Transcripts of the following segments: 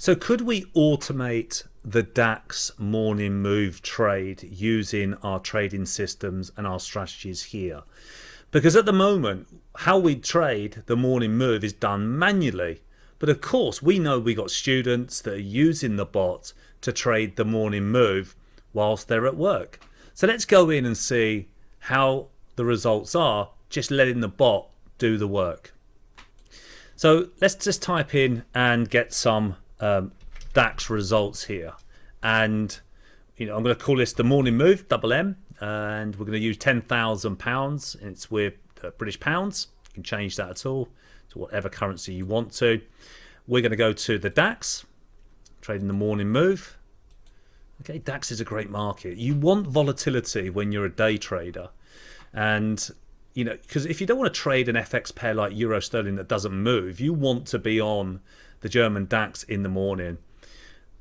So could we automate the Dax morning move trade using our trading systems and our strategies here? Because at the moment, how we trade the morning move is done manually. But of course, we know we got students that are using the bot to trade the morning move whilst they're at work. So let's go in and see how the results are just letting the bot do the work. So let's just type in and get some DAX results here, and I'm going to call this the morning move, double M, and we're going to use £10,000. It's with British pounds. You can change that at all to whatever currency you want to. We're going to go to the DAX, trading the morning move. Okay, DAX is a great market. You want volatility when you're a day trader, and because if you don't want to trade an FX pair like Euro Sterling that doesn't move, you want to be on the German DAX in the morning.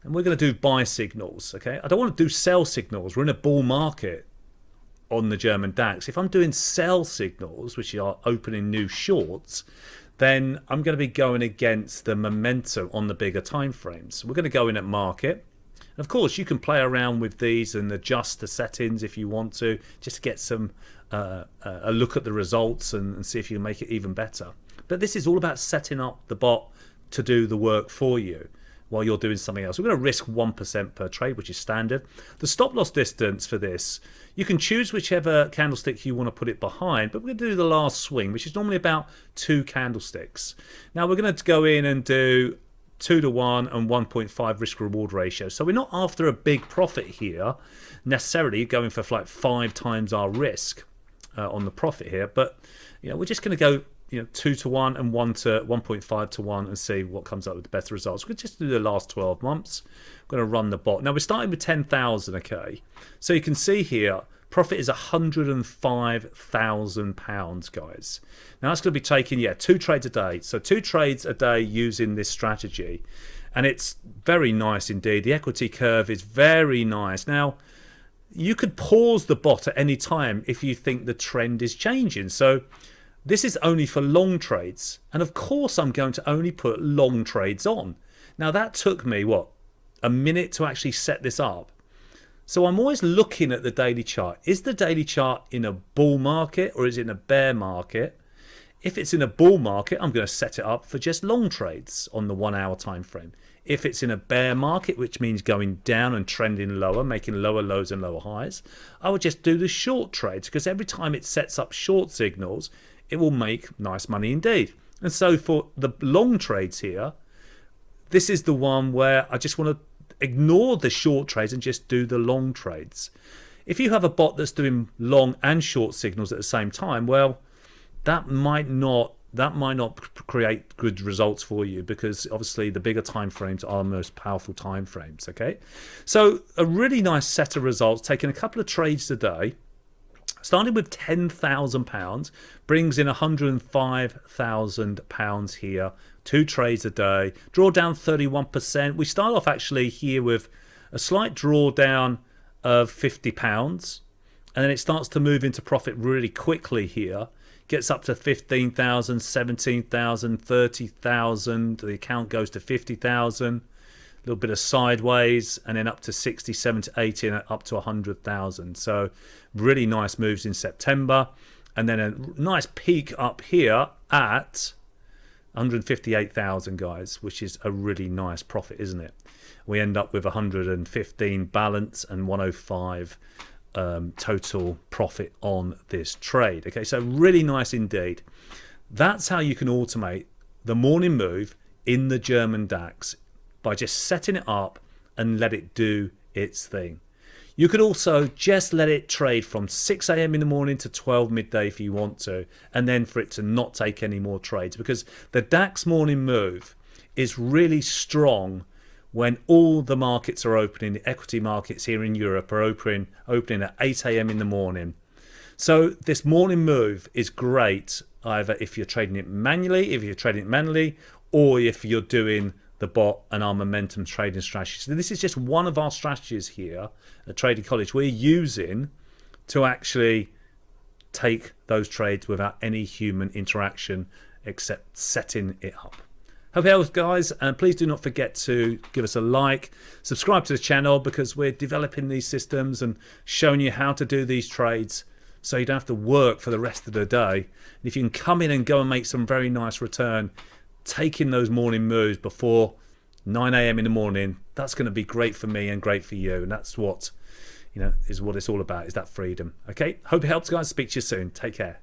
And we're going to do buy signals. Okay, I don't want to do sell signals. We're in a bull market on the German DAX. If I'm doing sell signals, which are opening new shorts, then I'm going to be going against the momentum on the bigger time frames. We're going to go in at market. And of course, you can play around with these and adjust the settings if you want to, just to get some a look at the results and see if you can make it even better. But this is all about setting up the bot to do the work for you while you're doing something else. We're going to risk 1% per trade, which is standard. The stop loss distance for this, you can choose whichever candlestick you want to put it behind, but we're going to do the last swing, which is normally about 2 candlesticks. Now we're going to go in and do 2-to-1 and 1.5 risk reward ratio. So we're not after a big profit here necessarily, going for like 5 times our risk on the profit here, but we're just going to go 2-to-1 and 1.5-to-1 and see what comes up with the better results. We'll just do the last 12 months. I'm going to run the bot. Now we're starting with 10,000. Okay, so you can see here profit is £105,000, guys. Now that's going to be taking 2 trades a day. So 2 trades a day using this strategy, and it's very nice indeed. The equity curve is very nice. Now you could pause the bot at any time if you think the trend is changing. So this is only for long trades, and of course I'm going to only put long trades on. Now that took me a minute to actually set this up. So I'm always looking at the daily chart. Is the daily chart in a bull market or is it in a bear market? If it's in a bull market, I'm going to set it up for just long trades on the 1 hour time frame. If it's in a bear market, which means going down and trending lower, making lower lows and lower highs, I would just do the short trades, because every time it sets up short signals, it will make nice money indeed. And so for the long trades here, this is the one where I just want to ignore the short trades and just do the long trades. If you have a bot that's doing long and short signals at the same time, well, that might not create good results for you, because obviously the bigger time frames are the most powerful time frames. Okay, so a really nice set of results, taking a couple of trades a day. Starting with £10,000 brings in £105,000 here. 2 trades a day. Drawdown 31%. We start off actually here with a slight drawdown of £50, and then it starts to move into profit really quickly here. Gets up to 15,000, 17,000, 30,000. The account goes to 50,000. A little bit of sideways, and then up to 60, 70, 80, and up to 100,000. So really nice moves in September, and then a nice peak up here at 158,000, guys, which is a really nice profit, isn't it? We end up with 115 balance and 105 total profit on this trade. Okay, so really nice indeed. That's how you can automate the morning move in the German DAX, by just setting it up and let it do its thing. You could also just let it trade from 6 a.m. in the morning to 12 midday if you want to, and then for it to not take any more trades, because the DAX morning move is really strong when all the markets are opening. The equity markets here in Europe are opening at 8 a.m. in the morning. So this morning move is great either if you're trading it manually, or if you're doing the bot and our momentum trading strategy. So this is just one of our strategies here at Trading College we're using to actually take those trades without any human interaction except setting it up. Hope it helps, guys, and please do not forget to give us a like, subscribe to the channel, because we're developing these systems and showing you how to do these trades so you don't have to work for the rest of the day. And if you can come in and go and make some very nice return, taking those morning moves before 9 a.m. in the morning, that's going to be great for me and great for you. And that's what, is what it's all about, is that freedom. Okay, hope it helps, guys. Speak to you soon. Take care.